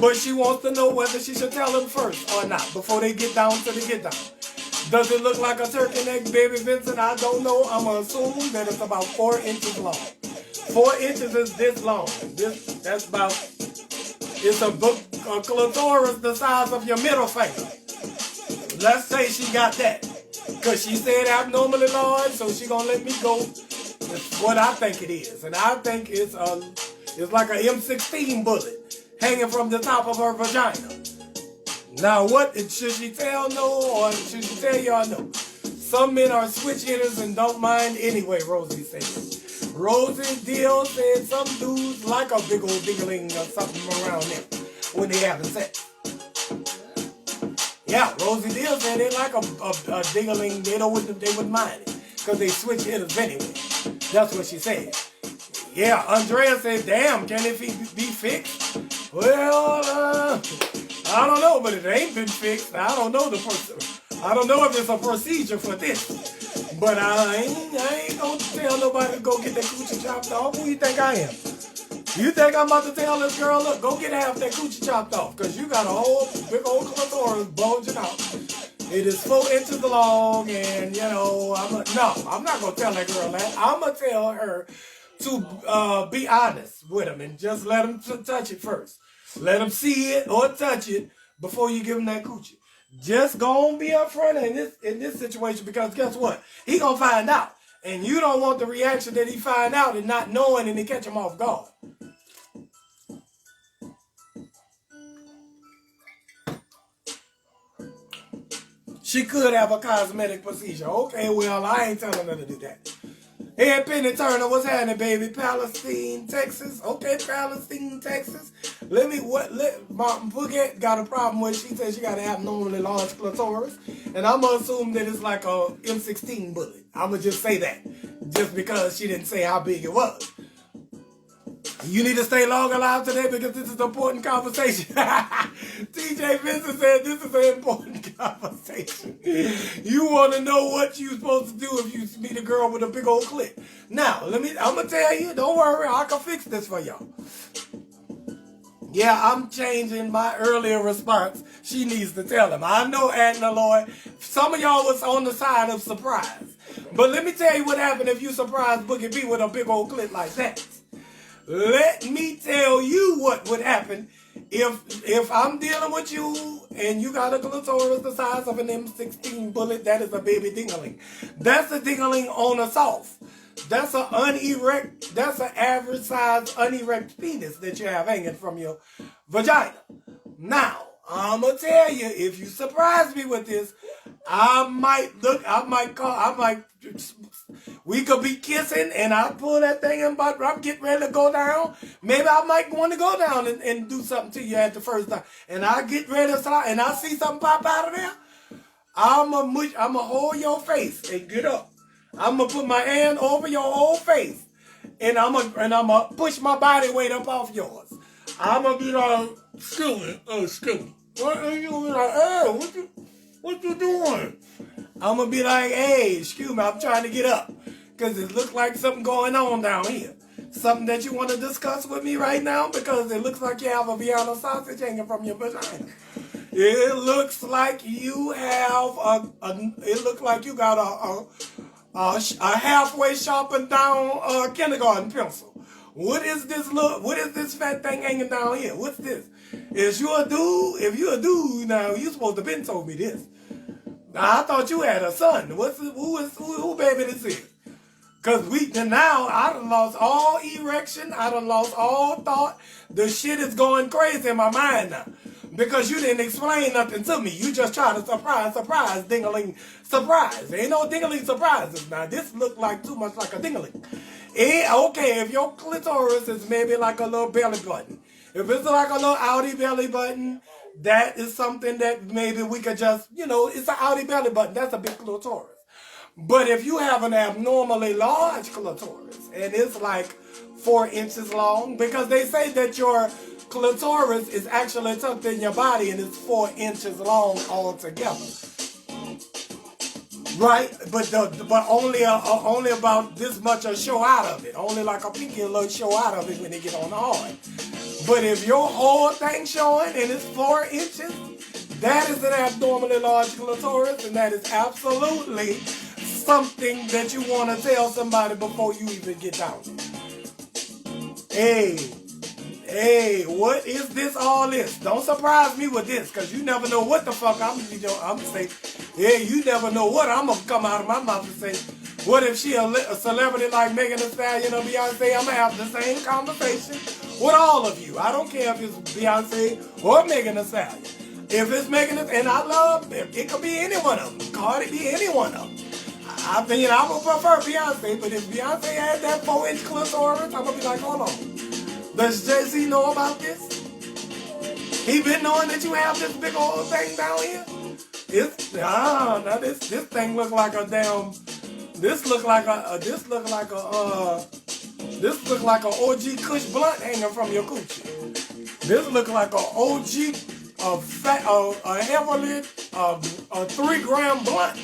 but she wants to know whether she should tell him first or not before they get down to the get down. Does it look like a turkey neck, baby Vincent? I don't know. I'm going to assume that it's about 4 inches long. 4 inches is this long. That's about, it's a clitoris the size of your middle finger. Let's say she got that. Because she said abnormally large, so she going to let me go. It's what I think it is. And I think it's like an M16 bullet hanging from the top of her vagina. Now, what should she tell no, or should she tell y'all no? Some men are switch hitters and don't mind anyway, Rosie said. Rosie Deal said some dudes like a big old dingling or something around them when they having sex. Yeah, Rosie Deal said they like a dingling, they wouldn't mind it, because they switch hitters anyway. That's what she said. Yeah, Andrea said, damn, can it be fixed? Well, I don't know, but it ain't been fixed. I don't know I don't know if it's a procedure for this. But I ain't gonna tell nobody to go get their coochie chopped off. Who you think I am? You think I'm about to tell this girl, look, go get half that coochie chopped off, because you got a whole big old clitoris bulging out. It is 4 inches long, and you know, I'm not gonna tell that girl that. I'm gonna tell her to be honest with him and just let him touch it first. Let him see it or touch it before you give him that coochie. Just go and be upfront in this situation, because guess what? He gonna find out. And you don't want the reaction that he find out and not knowing and to catch him off guard. She could have a cosmetic procedure. Okay, well, I ain't telling her to do that. Hey, Penny Turner, what's happening, baby? Palestine, Texas. Okay, Palestine, Texas. My Boogette got a problem with, she says she got an abnormally large clitoris. And I'm going to assume that it's like a M16 bullet. I'm going to just say that. Just because she didn't say how big it was. You need to stay long alive today because this is an important conversation. TJ Vincent said this is an important conversation. You want to know what you're supposed to do if you meet a girl with a big old clit. Now, I'm going to tell you, don't worry, I can fix this for y'all. Yeah, I'm changing my earlier response. She needs to tell him. I know, Adna Lloyd, some of y'all was on the side of surprise. But let me tell you what happened if you surprise Boogie B with a big old clit like that. Let me tell you what would happen if I'm dealing with you and you got a clitoris the size of an M16 bullet. That is a baby dingling. That's a dingling on a soft. That's an average size unerect penis that you have hanging from your vagina. Now, I'm going to tell you, if you surprise me with this, we could be kissing and I pull that thing in, but I'm getting ready to go down. Maybe I might want to go down and do something to you at the first time. And I get ready to start and I see something pop out of there. I'ma hold your face and get up. I'm going to put my hand over your whole face. And I'm going to push my body weight up off yours. I'm going to be like, excuse me. What are you like, hey, what you doing? I'm going to be like, hey, excuse me, I'm trying to get up. Because it looks like something going on down here. Something that you want to discuss with me right now? Because it looks like you have a Vienna sausage hanging from your vagina. It looks like you have it looks like you got a halfway sharpened down kindergarten pencil. What is this fat thing hanging down here? What's this? Is you a dude? If you a dude, now you supposed to been told me this. Now I thought you had a son. Who baby this is? Cause now I done lost all erection. I done lost all thought. The shit is going crazy in my mind now. Because you didn't explain nothing to me. You just try to surprise, dingling, surprise. Ain't no dingling surprises. Now, this look like too much like a dingling. Okay, if your clitoris is maybe like a little belly button. If it's like a little outy belly button, that is something that maybe we could just, it's an outie belly button. That's a big clitoris. But if you have an abnormally large clitoris and it's like 4 inches long, because they say that your clitoris is actually tucked in your body and it's 4 inches long altogether. Right, but only about this much a show out of it. Only like a pinky little show out of it when they get on the hard. But if your whole thing showing and it's 4 inches, that is an abnormally large clitoris, and that is absolutely something that you want to tell somebody before you even get down. Hey, what is this, all this? Don't surprise me with this, because you never know what the fuck I'm going to say. Yeah, you never know what I'm going to come out of my mouth and say. What if she a celebrity like Megan Thee Stallion or Beyonce? I'm going to have the same conversation with all of you. I don't care if it's Beyonce or Megan Thee Stallion. If it's Megan Thee, and I love them, it could be any one of them. Cardi be any one of them. I would prefer Beyonce, but if Beyonce had that 4-inch clitoris, I'm going to be like, hold on. Does Jay-Z know about this? He been knowing that you have this big old thing down here? Now this thing look like a damn, this look like a OG Kush blunt hanging from your coochie. This look like a OG, a heavily, a 3-gram blunt.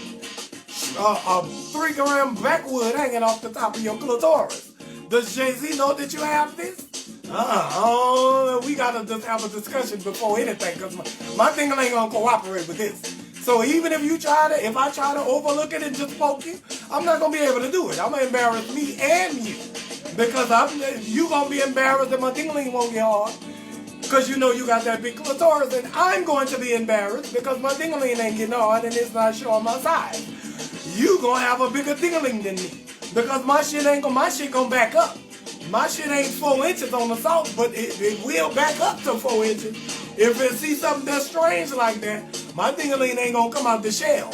A 3-gram backwood hanging off the top of your clitoris. Does Jay-Z know that you have this? We gotta just have a discussion before anything, because my thing ain't gonna cooperate with this. So even if I try to overlook it and just poke you, I'm not gonna be able to do it. I'm gonna embarrass me and you, because you gonna be embarrassed and my dingling won't get hard, because you know you got that big clitoris, and I'm going to be embarrassed because my dingling ain't getting hard and it's not showing my size. You gonna have a bigger dingling than me, because my shit gonna back up. My shit ain't 4 inches on the salt, but it will back up to 4 inches. If it sees something that's strange like that, my dingling ain't gonna come out the shell.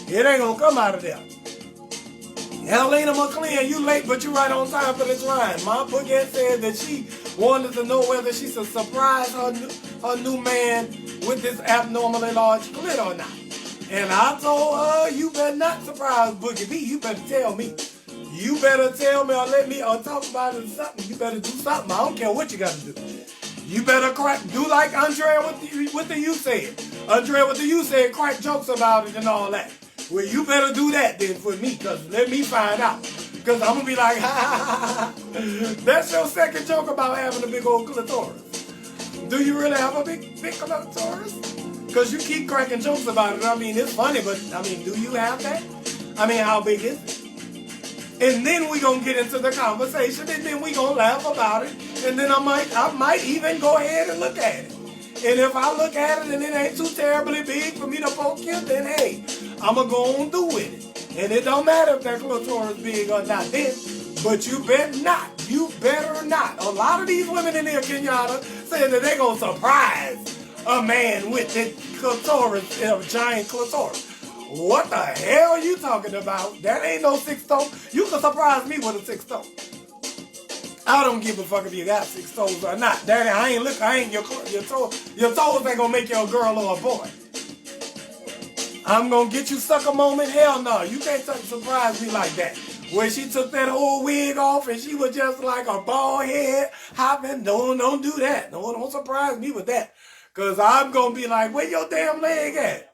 It ain't gonna come out of there. Helena McLean, you late, but you right on time for this rhyme. My bookend said that she wanted to know whether she should surprise her new man with this abnormally large clit or not. And I told her, you better not surprise Boogie B. You better tell me. You better tell me or let me or talk about it or something. You better do something. I don't care what you got to do. You better do like Andrea with the you said. Andrea with the you said, crack jokes about it and all that. Well, you better do that then for me, because let me find out. Because I'm going to be like, ha. That's your second joke about having a big old clitoris. Do you really have a big clitoris? Because you keep cracking jokes about it. I mean, it's funny, but I mean, do you have that? I mean, how big is it? And then we gonna get into the conversation, and then we gonna laugh about it, and then I might even go ahead and look at it. And if I look at it and it ain't too terribly big for me to poke you, then hey, I'ma go on through with it. And it don't matter if that clitoris is big or not then, but you better not. You better not. A lot of these women in here, Kenyatta, saying that they gonna surprise a man with that clitoris, giant clitoris. What the hell are you talking about? That ain't no 6 toe. You can surprise me with a 6 toe. I don't give a fuck if you got 6 toes or not. Daddy, your toes ain't gonna make you a girl or a boy. I'm gonna get you sucker moment? Hell no. You can't surprise me like that. Where she took that whole wig off and she was just like a bald head hopping. Don't do that. No, don't surprise me with that. Cause I'm gonna be like, where your damn leg at?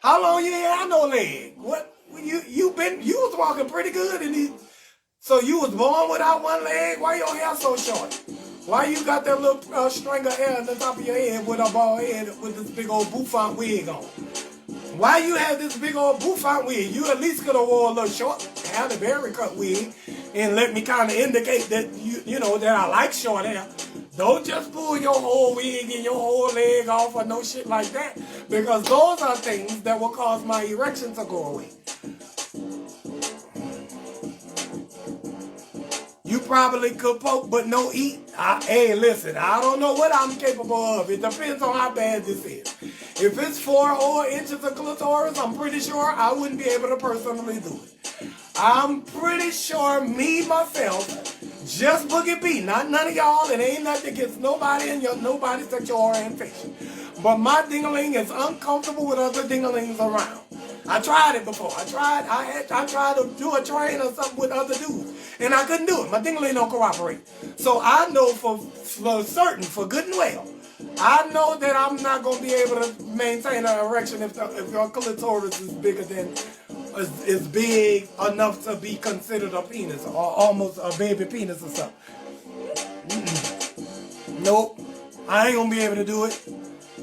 How long you ain't had no leg? What you was walking pretty good so you was born without one leg? Why your hair so short? Why you got that little string of hair on the top of your head with a bald head with this big old bouffant wig on? Why you have this big old bouffant wig? You at least could have wore a little short, had a berry cut wig, and let me kind of indicate that you know that I like short hair. Don't just pull your whole wig and your whole leg off or no shit like that, because those are things that will cause my erection to go away. You probably could poke but no eat. Hey, listen, I don't know what I'm capable of. It depends on how bad this is. If it's 4 inches of clitoris, I'm pretty sure I wouldn't be able to personally do it. I'm pretty sure me, myself, just Boogie B, not none of y'all, and ain't nothing against nobody and nobody's sexual orientation. But my ding-a-ling is uncomfortable with other ding-a-lings around. I tried it before. I tried to do a train or something with other dudes, and I couldn't do it. My ding-a-ling don't cooperate. So I know for certain, for good and well, I know that I'm not gonna be able to maintain an erection if your clitoris is bigger than is big enough to be considered a penis or almost a baby penis or something. Nope, I ain't gonna be able to do it.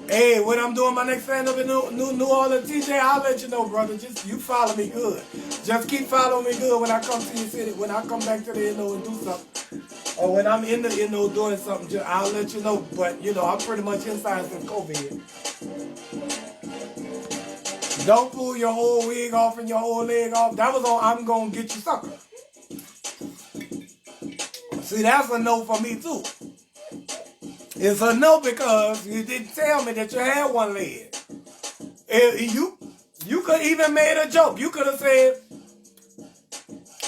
Hey, when I'm doing my next stand-up in New Orleans, TJ, I'll let you know, brother. Just you follow me good. Just keep following me good when I come to your city. When I come back to the and do something, or when I'm in the doing something, I'll let you know. But I'm pretty much inside since COVID. Don't pull your whole wig off and your whole leg off. That was on I'm gonna get you sucker. See, that's a no for me too. It's a no because you didn't tell me that you had one leg. You could even made a joke. You could have said,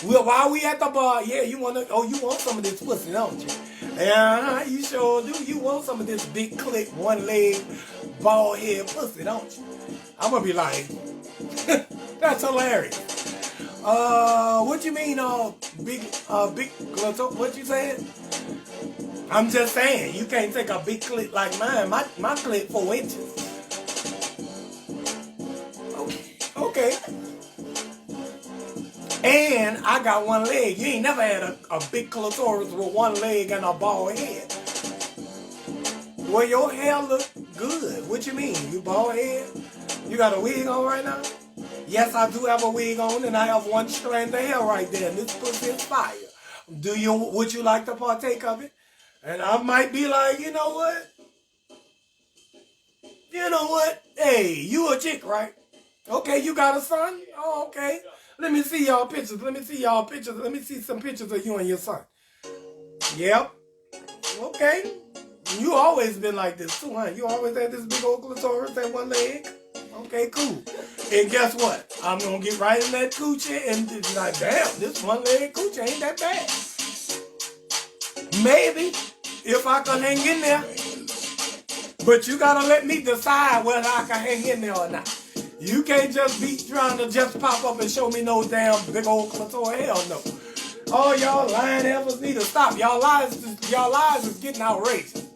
well, while we at the bar, yeah, you want some of this pussy, don't you? Yeah, you sure do. You want some of this big clit, one leg, bald head pussy, don't you? I'm gonna be like, that's hilarious. What you mean, big clit? What you saying? I'm just saying, you can't take a big clit like mine. My clit 4 inches. Okay. And I got one leg. You ain't never had a big clitoris with one leg and a bald head. Well, your hair look good. What you mean? You bald head? You got a wig on right now? Yes, I do have a wig on, and I have one strand of hair right there. And this pussy is fire. Would you like to partake of it? And I might be like, you know what? Hey, you a chick, right? Okay, you got a son? Oh, okay. Let me see y'all pictures. Let me see some pictures of you and your son. Yep. Okay. You always been like this too, huh? You always had this big old clitoris and one leg. Okay, cool. And guess what? I'm going to get right in that coochie and be like, damn, this one leg coochie ain't that bad. Maybe if I can hang in there. But you gotta let me decide whether I can hang in there or not. You can't just be trying to just pop up and show me no damn big old clitoris. Hell no. All y'all lying effers need to stop. Y'all lies is getting outrageous.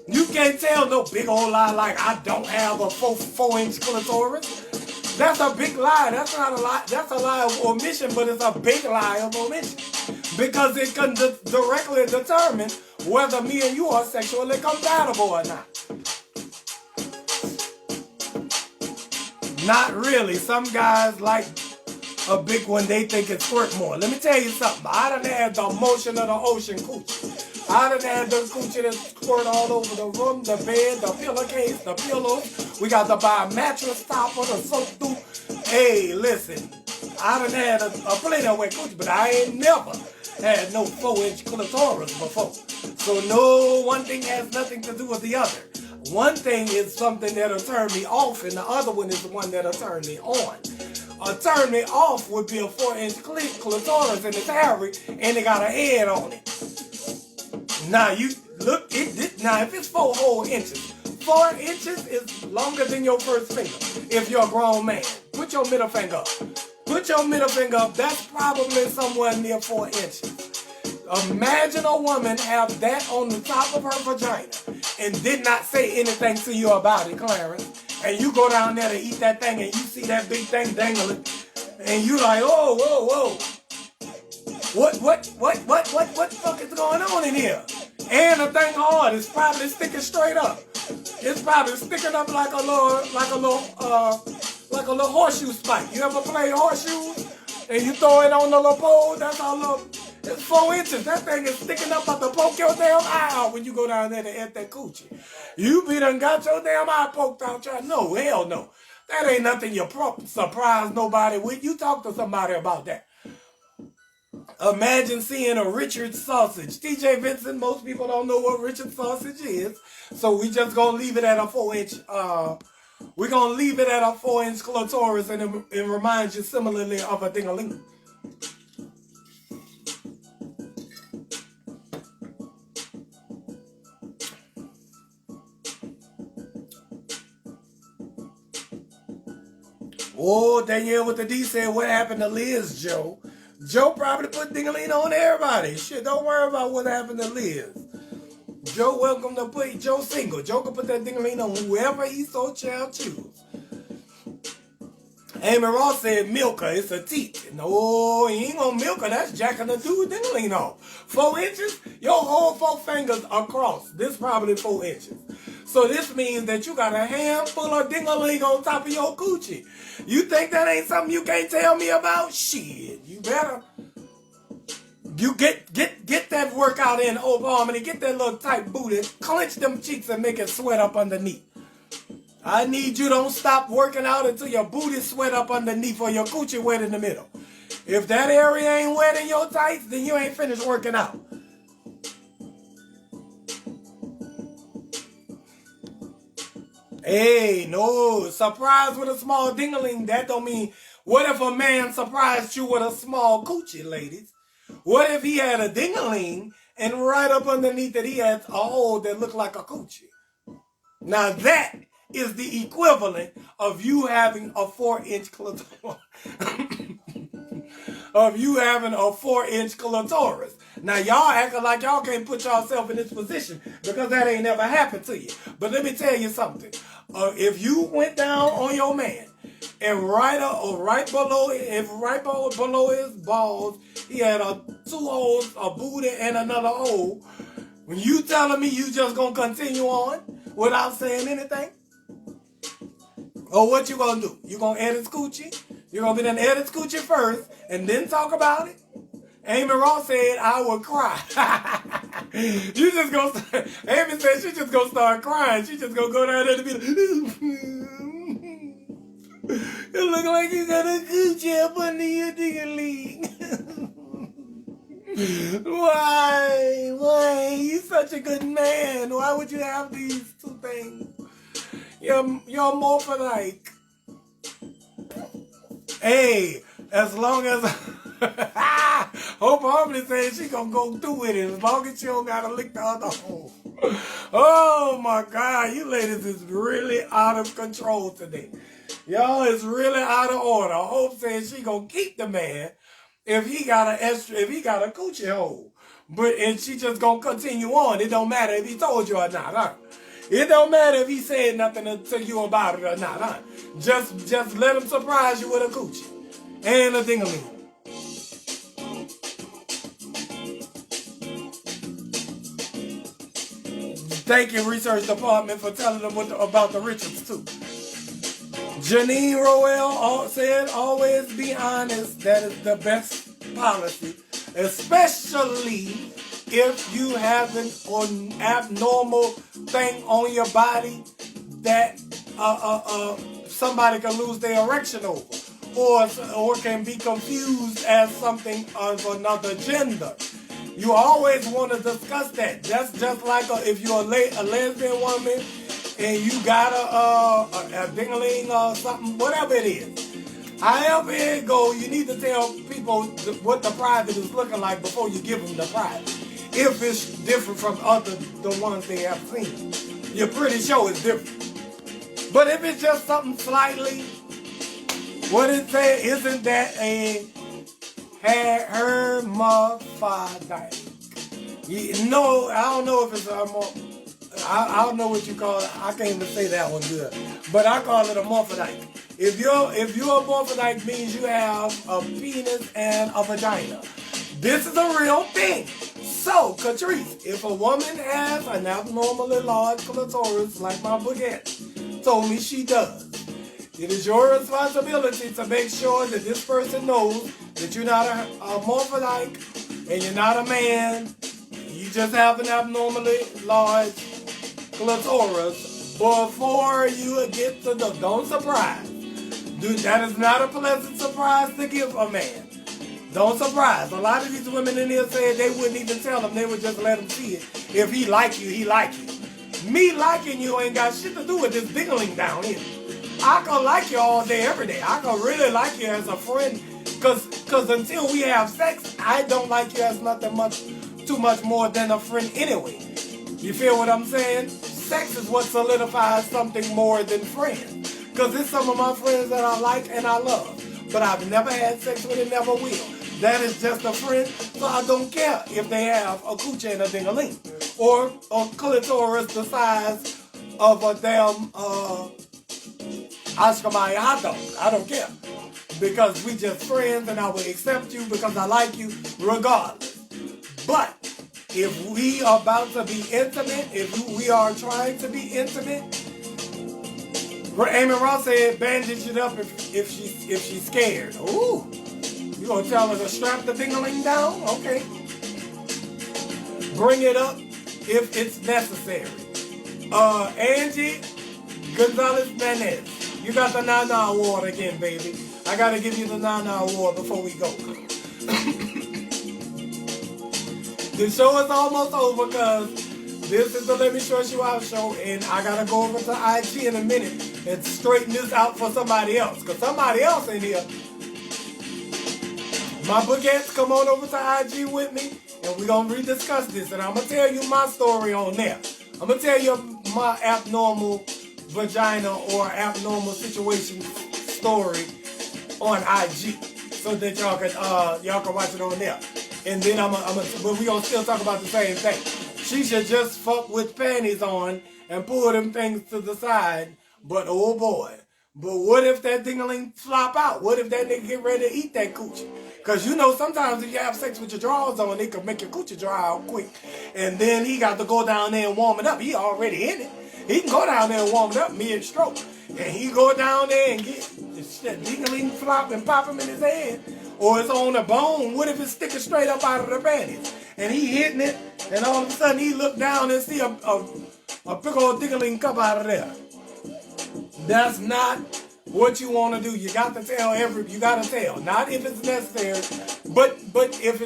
You can't tell no big old lie like I don't have a 4-inch clitoris. That's a big lie. That's not a lie. That's a lie of omission, but it's a big lie of omission. Because it can directly determine whether me and you are sexually compatible or not. Not really. Some guys like a big one, they think it squirt more. Let me tell you something. I done had the motion of the ocean coochie. I done had the coochie that squirt all over the room, the bed, the pillowcase, the pillows. We got to buy a mattress topper to soak through. Hey, listen. I done had a plenty of wet coochie, but I ain't never had no 4-inch clitoris before. So no, one thing has nothing to do with the other. One thing is something that'll turn me off, and the other one is the one that'll turn me on. Turn me off would be a 4-inch clitoris, and it's hairy, and it got a head on it. Now you look, now if it's 4 whole inches, 4 inches is longer than your first finger. If you're a grown man, put your middle finger up. Put your middle finger up. That's probably somewhere near 4 inches. Imagine a woman have that on the top of her vagina and did not say anything to you about it, Clarence. And you go down there to eat that thing and you see that big thing dangling, and you like, oh, whoa, whoa. What the fuck is going on in here? And the thing hard is probably sticking straight up. It's probably sticking up like a little horseshoe spike. You ever play horseshoes and you throw it on the little pole? That's how little. It's 4 inches. That thing is sticking up about to poke your damn eye out when you go down there to eat that coochie. You be done got your damn eye poked out. No, hell no. That ain't nothing you surprise nobody with. You talk to somebody about that. Imagine seeing a Richard sausage. TJ Vincent, most people don't know what Richard sausage is. So we just gonna leave it at a 4-inch, we're gonna leave it at a 4-inch clitoris, and it reminds you similarly of a ding-a-ling. Oh, Danielle with the D said, what happened to Liz, Joe? Joe probably put ding-a-ling on everybody. Shit, don't worry about what happened to Liz. Joe welcome to put Joe single. Joe can put that ding-a-ling on whoever he so shall choose. Amy Ross said, milk her, it's a teat. No, he ain't gonna milk her, that's jacking the dude ding-a-ling off. 4 inches? Your whole 4 fingers across. This probably 4 inches. So this means that you got a handful of ding-a-ling on top of your coochie. You think that ain't something you can't tell me about? Shit, you better. You get that workout in over harmony, get that little tight booty, clench them cheeks and make it sweat up underneath. I need you don't stop working out until your booty sweat up underneath or your coochie wet in the middle. If that area ain't wet in your tights, then you ain't finished working out. Hey, no, surprise with a small ding-a-ling, that don't mean, what if a man surprised you with a small coochie, ladies? What if he had a ding-a-ling and right up underneath it he had a hole that looked like a coochie? Now that is the equivalent of you having a 4-inch clitoris. Of you having a 4-inch clitoris. Now y'all acting like y'all can't put yourself in this position because that ain't never happened to you. But let me tell you something. If you went down on your man and right below his balls, he had 2 holes, a booty, and another hole. When you telling me you just gonna continue on without saying anything? Or what you gonna do? You gonna edit coochie? You gonna be done edit coochie first and then talk about it? Amy Ross said, I would cry. You just gonna Amy said she just gonna start crying. She just gonna go down there and be like, it look like you got a coochie up under your ding-a-ling. Why? You such a good man. Why would you have these 2 things? You're more for like. Hey, as long as Hope Harmony says she gonna go through with it as long as she don't gotta lick the other hole. Oh my God, you ladies is really out of control today. Y'all is really out of order. Hope says she gonna keep the man if he got a coochie hole. And she just gonna continue on. It don't matter if he told you or not, huh? It don't matter if he said nothing to you about it or not, huh? Just let him surprise you with a coochie and a ding-a-ling. Thank you, research department, for telling them about the Richards too. Janine Roel said, always be honest. That is the best policy, especially if you have an abnormal thing on your body that somebody can lose their erection over, or can be confused as something of another gender. You always want to discuss that. That's just like if you're a lesbian woman and you got a ding-a-ling or something, whatever it is. However it go, you need to tell people what the private is looking like before you give them the private. If it's different from the ones they have seen, you're pretty sure it's different. But if it's just something slightly, what it say? Isn't that a hermaphrodite? No, I don't know if it's I don't know what you call it. I can't even say that one good. But I call it a morphodite. If you're a morphodite, means you have a penis and a vagina. This is a real thing. So, Catrice, if a woman has an abnormally large clitoris like my baguette told me she does, it is your responsibility to make sure that this person knows that you're not a morphodite and you're not a man. You just have an abnormally large clitoris before you get to the don't surprise. Dude, that is not a pleasant surprise to give a man. Don't surprise. A lot of these women in here said they wouldn't even tell him. They would just let him see it. If he like you, he like you. Me liking you ain't got shit to do with this ding-a-ling down here. I can like you all day, every day. I can really like you as a friend. Cause until we have sex, I don't like you as too much more than a friend anyway. You feel what I'm saying? Sex is what solidifies something more than friends. Because it's some of my friends that I like and I love. But I've never had sex with and never will. That is just a friend, so I don't care if they have a coochie and a ding-a-ling. Or a clitoris the size of a damn Oscar Mayer hot dog. I don't care. Because we just friends and I will accept you because I like you regardless. But if we are about to be intimate, if we are trying to be intimate, Amy Ross said bandage it up if she's scared. Ooh. You gonna tell her to strap the ding-a-ling down? Okay. Bring it up if it's necessary. Angie Gonzalez-Manez, you got the Nana Award again, baby. I gotta give you the Nana Award before we go. The show is almost over because this is the Let Me Stress You Out show, and I gotta go over to IG in a minute and straighten this out for somebody else. Because somebody else in here, my boogettes, come on over to IG with me, and we're gonna rediscuss this. And I'm gonna tell you my story on there. I'm gonna tell you my abnormal vagina or abnormal situation story on IG, so that y'all can watch it on there. And then but we gonna still talk about the same thing. She should just fuck with panties on and pull them things to the side. But oh boy, but what if that ding-a-ling flop out? What if that nigga get ready to eat that coochie? Because you know sometimes if you have sex with your drawers on, it can make your coochie dry out quick. And then he got to go down there and warm it up. He already in it. He can go down there and warm it up mid-stroke. And he go down there and get that ding-a-ling flop and pop him in his head. Or it's on the bone. What if it's sticking straight up out of the panties? And he hitting it, and all of a sudden he look down and see a big old ding-a-ling come out of there. That's not what you want to do. You got to tell you got to tell. Not if it's necessary, but if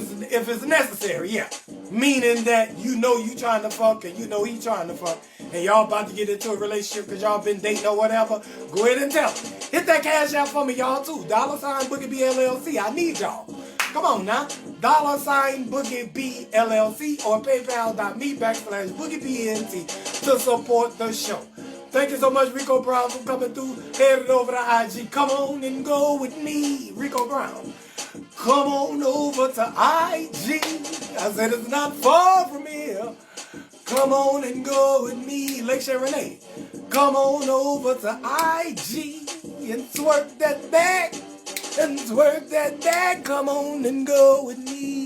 it's necessary, yeah. Meaning that you know you trying to fuck and you know he trying to fuck and y'all about to get into a relationship because y'all been dating or whatever. Go ahead and tell him. Hit that cash out for me, y'all too. $sign Boogie B LLC. I need y'all. Come on now. $sign Boogie B LLC or PayPal.me/Boogie BNT to support the show. Thank you so much, Rico Brown, for coming through. Headed over to IG. Come on and go with me, Rico Brown. Come on over to IG. I said it's not far from here. Come on and go with me, Lakeshare Renee. Come on over to IG and twerk that back. And twerk that back. Come on and go with me.